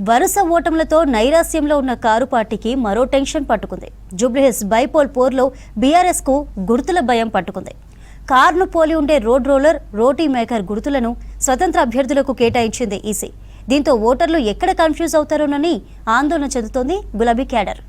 వరుస ఓటములతో నైరాస్యంలో ఉన్న కారు పార్టీకి మరో టెన్షన్ పట్టుకుంది. జూబ్లీహిల్స్ బైపోల్ పోర్లో బీఆర్ఎస్ కు గుర్తుల భయం పట్టుకుంది. కారును పోలి ఉండే రోడ్ రోలర్, రోటీ మేకర్ గుర్తులను స్వతంత్ర అభ్యర్థులకు కేటాయించింది ఈసీ. దీంతో ఓటర్లు ఎక్కడ కన్ఫ్యూజ్ అవుతారోనని ఆందోళన చెందుతోంది గులాబీ క్యాడర్.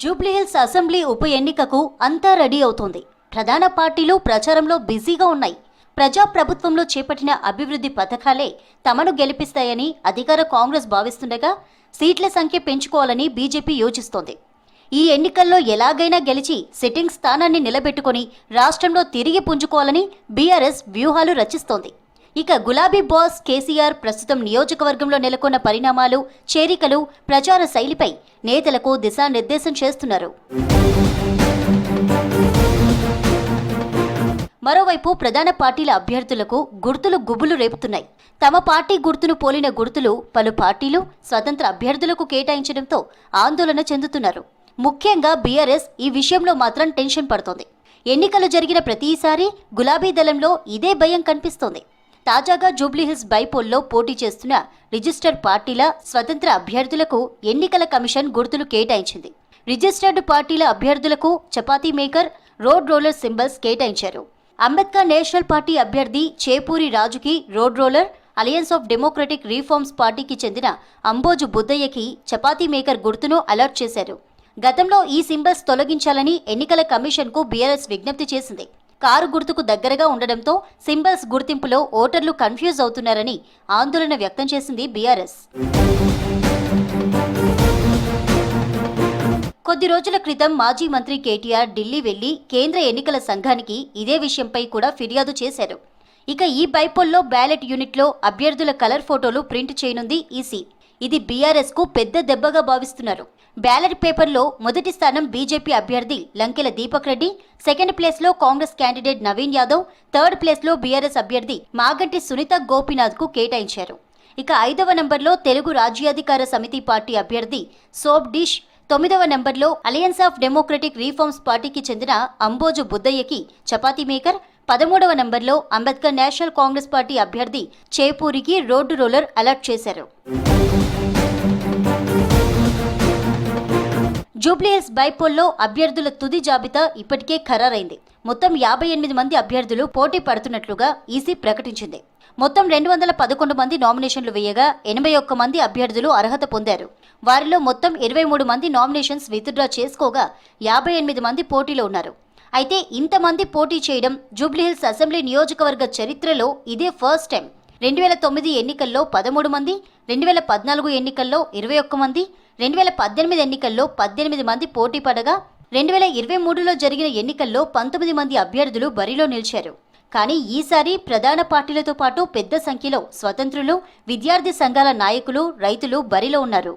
జూబ్లీహిల్స్ అసెంబ్లీ ఉప ఎన్నికకు అంతా రెడీ అవుతోంది. ప్రధాన పార్టీలు ప్రచారంలో బిజీగా ఉన్నాయి. ప్రజాప్రభుత్వంలో చేపట్టిన అభివృద్ధి పథకాలే తమను గెలిపిస్తాయని అధికార కాంగ్రెస్ భావిస్తుండగా సీట్ల సంఖ్య పెంచుకోవాలని బీజేపీ యోచిస్తోంది. ఈ ఎన్నికల్లో ఎలాగైనా గెలిచి సిట్టింగ్ స్థానాన్ని నిలబెట్టుకుని రాష్ట్రంలో తిరిగి పుంజుకోవాలని బీఆర్ఎస్ వ్యూహాలు రచిస్తోంది. ఇక గులాబీ బాస్ కేసీఆర్ ప్రస్తుతం నియోజకవర్గంలో నెలకొన్న పరిణామాలు, చేరికలు, ప్రచార శైలిపై నేతలకు దిశానిర్దేశం చేస్తున్నారు. మరోవైపు ప్రధాన పార్టీల అభ్యర్థులకు గుర్తులు గుబులు రేపుతున్నాయి. తమ పార్టీ గుర్తును పోలిన గుర్తులు పలు పార్టీలు స్వతంత్ర అభ్యర్థులకు కేటాయించడంతో ఆందోళన చెందుతున్నారు. ముఖ్యంగా బీఆర్ఎస్ ఈ విషయంలో మాత్రం టెన్షన్ పడుతోంది. ఎన్నికలు జరిగిన ప్రతిసారి గులాబీ దళంలో ఇదే భయం కనిపిస్తోంది. తాజాగా జూబ్లీహిల్స్ బైపోల్లో పోటీ చేస్తున్న రిజిస్టర్డ్ పార్టీల స్వతంత్ర అభ్యర్థులకు ఎన్నికల కమిషన్ గుర్తులు కేటాయించింది. రిజిస్టర్డ్ పార్టీల అభ్యర్థులకు chapati maker, road roller symbols కేటాయించారు. అంబేద్కర్ నేషనల్ పార్టీ అభ్యర్థి చేపూరి రాజుకి road roller, alliance of democratic reforms పార్టీకి చెందిన అంబోజు బుద్దయ్యకి చపాతీ మేకర్ గుర్తును అలర్ట్ చేశారు. గతంలో ఈ సింబల్స్ తొలగించాలని ఎన్నికల కమిషన్కు బీఆర్ఎస్ విజ్ఞప్తి చేసింది. కారు గుర్తుకు దగ్గరగా ఉండడంతో సింబల్స్ గుర్తింపులో ఓటర్లు కన్ఫ్యూజ్ అవుతున్నారని ఆందోళన వ్యక్తం చేసింది బీఆర్ఎస్. కొద్ది రోజుల క్రితం మాజీ మంత్రి కేటీఆర్ ఢిల్లీ వెళ్లి కేంద్ర ఎన్నికల సంఘానికి ఇదే విషయంపై కూడా ఫిర్యాదు చేశారు. ఇక ఈ బైపోల్లో బ్యాలెట్ యూనిట్లో అభ్యర్థుల కలర్ ఫోటోలు ప్రింట్ చేయనుంది ఈసీ. ఇది బీఆర్ఎస్ కు పెద్ద దెబ్బగా భావిస్తున్నారు. బ్యాలెట్ పేపర్లో మొదటి స్థానం బీజేపీ అభ్యర్థి లంకెల దీపక్ రెడ్డి, సెకండ్ ప్లేస్ లో Congress candidate Naveen Yadav, third place లో బీఆర్ఎస్ అభ్యర్థి మాగంటి సునీత గోపీనాథ్ కు కేటాయించారు. ఇక 5వ నంబర్లో తెలుగు రాజ్యాధికార సమితి పార్టీ అభ్యర్థి సోప్ డిష్, 9వ నంబర్లో అలయన్స్ ఆఫ్ డెమోక్రటిక్ రిఫార్మ్స్ పార్టీకి చెందిన అంబోజు బుద్దయ్యకి చపాతీ మేకర్, 13వ నంబర్లో అంబేద్కర్ నేషనల్ కాంగ్రెస్ పార్టీ అభ్యర్థి చేపూరికి రోడ్డు రోలర్ అలర్ట్ చేశారు. జూబ్లీహిల్స్ బైపోల్లో అభ్యర్థుల తుది జాబితా ఇప్పటికే ఖరారైంది. మొత్తం 58 మంది అభ్యర్థులు పోటీ పడుతున్నట్లుగా ఈసీ ప్రకటించింది. మొత్తం 211 మంది నామినేషన్లు వేయగా 81 మంది అభ్యర్థులు అర్హత పొందారు. వారిలో మొత్తం 23 మంది నామినేషన్స్ విత్డ్రా చేసుకోగా 58 మంది పోటీలో ఉన్నారు. అయితే ఇంతమంది పోటీ చేయడం జూబ్లీహిల్స్ అసెంబ్లీ నియోజకవర్గ చరిత్రలో ఇదే ఫస్ట్ టైం. 2009 ఎన్నికల్లో 13 మంది, 2014 ఎన్నికల్లో 21 మంది, 2018 ఎన్నికల్లో 18 మంది పోటీ పడగా 2023లో జరిగిన ఎన్నికల్లో 19 మంది అభ్యర్థులు బరిలో నిలిచారు. కానీ ఈసారి ప్రధాన పార్టీలతో పాటు పెద్ద సంఖ్యలో స్వతంత్రులు, విద్యార్థి సంఘాల నాయకులు, రైతులు బరిలో ఉన్నారు.